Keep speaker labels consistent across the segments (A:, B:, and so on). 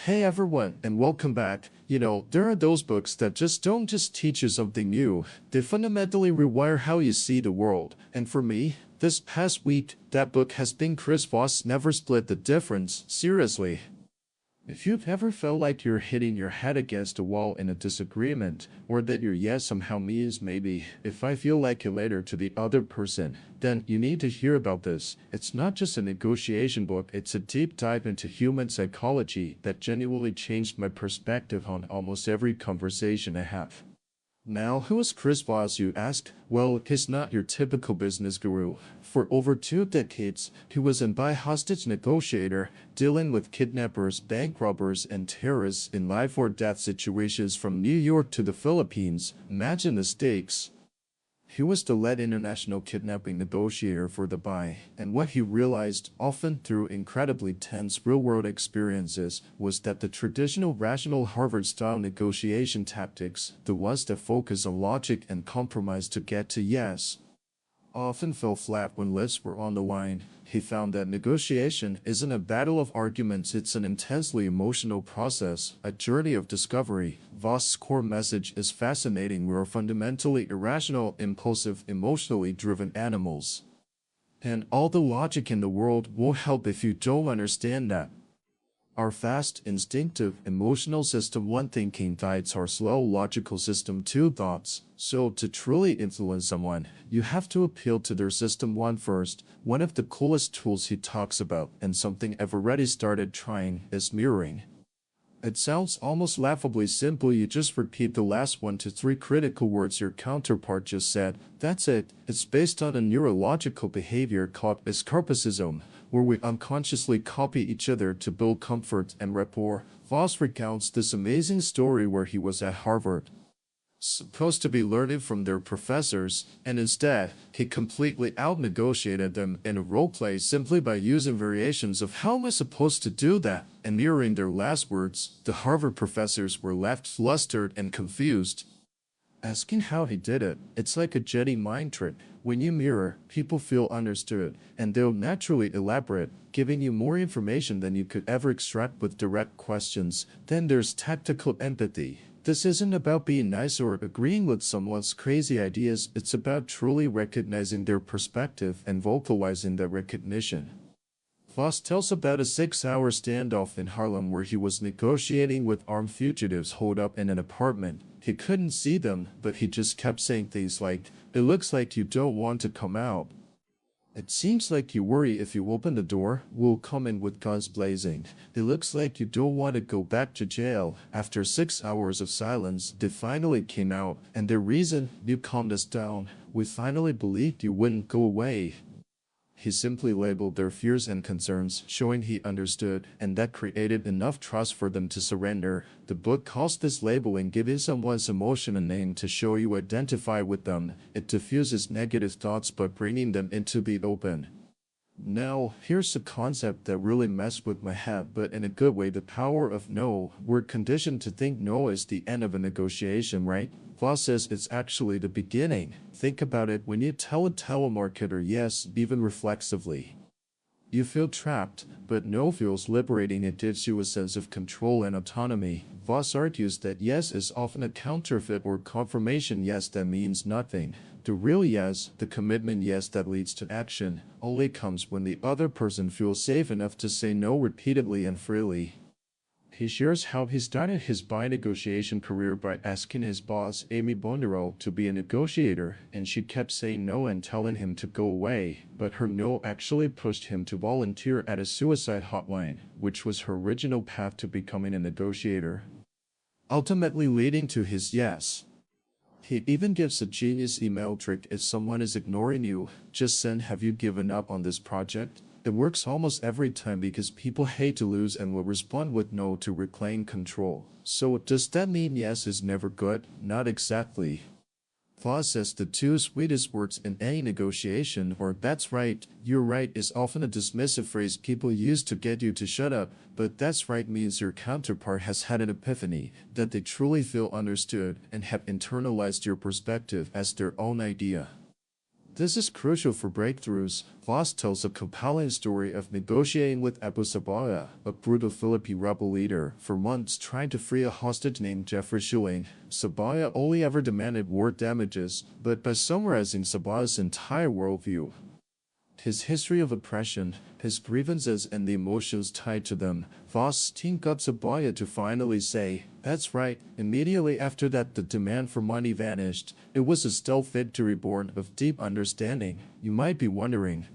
A: Hey everyone, and welcome back. There are those books that don't just teach you something new, they fundamentally rewire how you see the world. And for me, this past week, that book has been Chris Voss' Never Split the Difference. Seriously. If you've ever felt like you're hitting your head against a wall in a disagreement, or that your yes somehow means maybe, if I feel like it later to the other person, then you need to hear about this. It's not just a negotiation book, it's a deep dive into human psychology that genuinely changed my perspective on almost every conversation I have. Now, who is Chris Voss, you ask? Well, he's not your typical business guru. For over 2 decades, he was an hostage negotiator, dealing with kidnappers, bank robbers, and terrorists in life or death situations from New York to the Philippines. Imagine the stakes. He was the lead international kidnapping negotiator for the Bai, and what he realized, often through incredibly tense real-world experiences, was that the traditional rational Harvard-style negotiation tactics, the ones that focus on logic and compromise to get to yes, often fell flat when lists were on the line. He found that negotiation isn't a battle of arguments, it's an intensely emotional process, a journey of discovery. Voss's core message is fascinating. We're fundamentally irrational, impulsive, emotionally driven animals. And all the logic in the world won't help if you don't understand that. Our fast, instinctive, emotional system 1 thinking guides our slow, logical system 2 thoughts. So to truly influence someone, you have to appeal to their system 1 first. One of the coolest tools he talks about, and something I've already started trying, is mirroring. It sounds almost laughably simple. You just repeat the last 1 to 3 critical words your counterpart just said. That's it. It's based on a neurological behavior called escapism, where we unconsciously copy each other to build comfort and rapport. Voss recounts this amazing story where he was at Harvard, supposed to be learning from their professors, and instead, he completely out-negotiated them in a role-play simply by using variations of "how am I supposed to do that?" and mirroring their last words. The Harvard professors were left flustered and confused, asking how he did it. It's like a Jedi mind trick. When you mirror, people feel understood, and they'll naturally elaborate, giving you more information than you could ever extract with direct questions. Then there's tactical empathy. This isn't about being nice or agreeing with someone's crazy ideas, it's about truly recognizing their perspective and vocalizing that recognition. Voss tells about a 6-hour standoff in Harlem where he was negotiating with armed fugitives holed up in an apartment. He couldn't see them, but he just kept saying things like, "It looks like you don't want to come out. It seems like you worry if you open the door, we'll come in with guns blazing. It looks like you don't want to go back to jail." After 6 hours of silence, they finally came out, and their reason, "You calmed us down. We finally believed you wouldn't go away." He simply labeled their fears and concerns, showing he understood, and that created enough trust for them to surrender. The book calls this labeling giving someone's emotion a name to show you identify with them. It diffuses negative thoughts by bringing them into the open. Now, here's a concept that really messed with my head, but in a good way: the power of no. We're conditioned to think no is the end of a negotiation, right? Voss says it's actually the beginning. Think about it: when you tell a telemarketer yes, even reflexively, you feel trapped, but no feels liberating. It gives you a sense of control and autonomy. Voss argues that yes is often a counterfeit or confirmation yes that means nothing. The real yes, the commitment yes that leads to action, only comes when the other person feels safe enough to say no repeatedly and freely. He shares how he started his negotiation career by asking his boss, Amy Bondero, to be a negotiator, and she kept saying no and telling him to go away, but her no actually pushed him to volunteer at a suicide hotline, which was her original path to becoming a negotiator, ultimately leading to his yes. He even gives a genius email trick: if someone is ignoring you, just send "have you given up on this project?" It works almost every time because people hate to lose and will respond with no to reclaim control. So does that mean yes is never good? Not exactly. Voss says the 2 sweetest words in any negotiation are "that's right," "you're right" is often a dismissive phrase people use to get you to shut up, but "that's right" means your counterpart has had an epiphany, that they truly feel understood and have internalized your perspective as their own idea. This is crucial for breakthroughs. Voss tells a compelling story of negotiating with Abu Sabaya, a brutal Philippine rebel leader, for months trying to free a hostage named Jeffrey Schilling. Sabaya only ever demanded war damages, but by summarizing Sabaya's entire worldview, his history of oppression, his grievances, and the emotions tied to them, Voss teamed up Sabaya to finally say, "That's right." Immediately after that, the demand for money vanished. It was a stealth victory born of deep understanding. You might be wondering,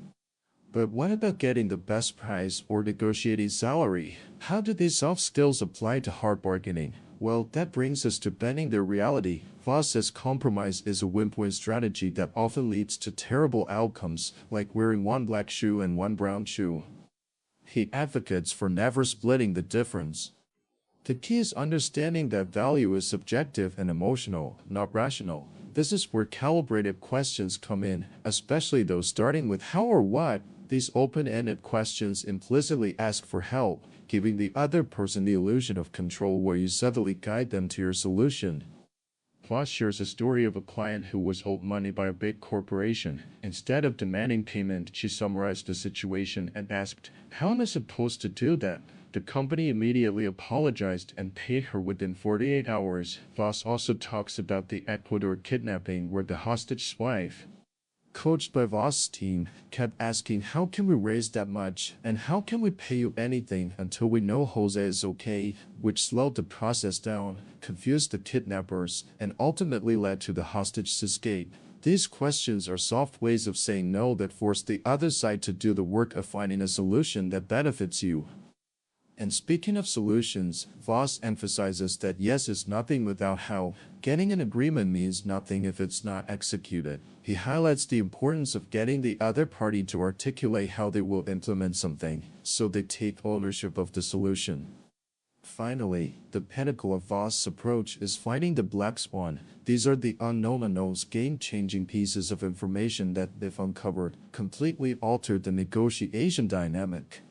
A: but what about getting the best price or negotiating salary? How do these soft skills apply to hard bargaining? Well, that brings us to bending their reality. Voss says compromise is a win-win strategy that often leads to terrible outcomes, like wearing one black shoe and one brown shoe. He advocates for never splitting the difference. The key is understanding that value is subjective and emotional, not rational. This is where calibrated questions come in, especially those starting with how or what. These open-ended questions implicitly ask for help, giving the other person the illusion of control where you subtly guide them to your solution. Voss shares a story of a client who was owed money by a big corporation. Instead of demanding payment, she summarized the situation and asked, "How am I supposed to do that?" The company immediately apologized and paid her within 48 hours. Voss also talks about the Ecuador kidnapping where the hostage's wife, coached by Voss' team, kept asking, "How can we raise that much? And how can we pay you anything until we know Jose is okay?" Which slowed the process down, confused the kidnappers, and ultimately led to the hostage's escape. These questions are soft ways of saying no that force the other side to do the work of finding a solution that benefits you. And speaking of solutions, Voss emphasizes that yes is nothing without how. Getting an agreement means nothing if it's not executed. He highlights the importance of getting the other party to articulate how they will implement something, so they take ownership of the solution. Finally, the pinnacle of Voss' approach is finding the black swan. These are the unknown unknowns, game-changing pieces of information that, if uncovered, completely alter the negotiation dynamic.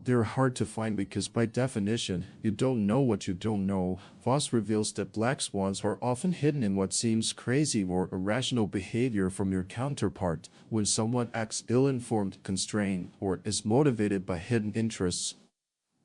A: They're hard to find because by definition, you don't know what you don't know. Voss reveals that black swans are often hidden in what seems crazy or irrational behavior from your counterpart when someone acts ill-informed, constrained, or is motivated by hidden interests.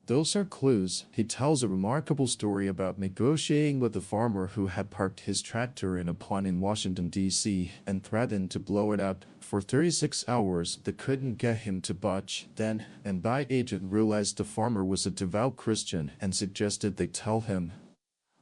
A: Those are clues. He tells a remarkable story about negotiating with a farmer who had parked his tractor in a pond in Washington, D.C., and threatened to blow it up. For 36 hours, they couldn't get him to budge. Then, an FBI agent realized the farmer was a devout Christian and suggested they tell him,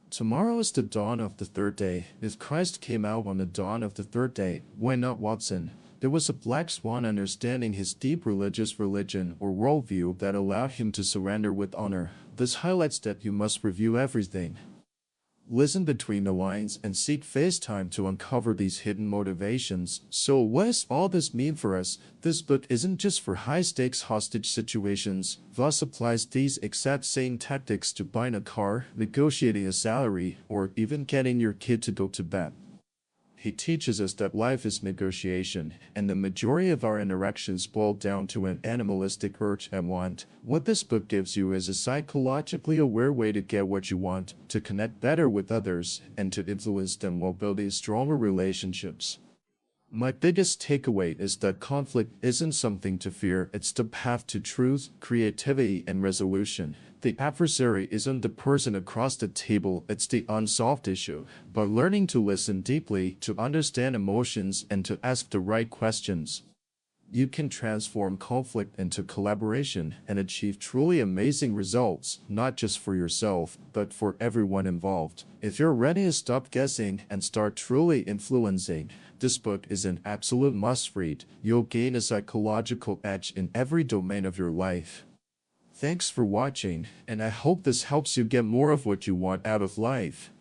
A: "Tomorrow is the dawn of the third day. If Christ came out on the dawn of the third day, why not Watson?" There was a black swan understanding his deep religion or worldview that allowed him to surrender with honor. This highlights that you must review everything, listen between the lines, and seek face time to uncover these hidden motivations. So what does all this mean for us? This book isn't just for high-stakes hostage situations. Voss applies these exact same tactics to buying a car, negotiating a salary, or even getting your kid to go to bed. He teaches us that life is negotiation, and the majority of our interactions boil down to an animalistic urge and want. What this book gives you is a psychologically aware way to get what you want, to connect better with others, and to influence them while building stronger relationships. My biggest takeaway is that conflict isn't something to fear, it's the path to truth, creativity, and resolution. The adversary isn't the person across the table, it's the unsolved issue. By learning to listen deeply, to understand emotions, and to ask the right questions, you can transform conflict into collaboration and achieve truly amazing results, not just for yourself, but for everyone involved. If you're ready to stop guessing and start truly influencing, this book is an absolute must-read. You'll gain a psychological edge in every domain of your life. Thanks for watching, and I hope this helps you get more of what you want out of life.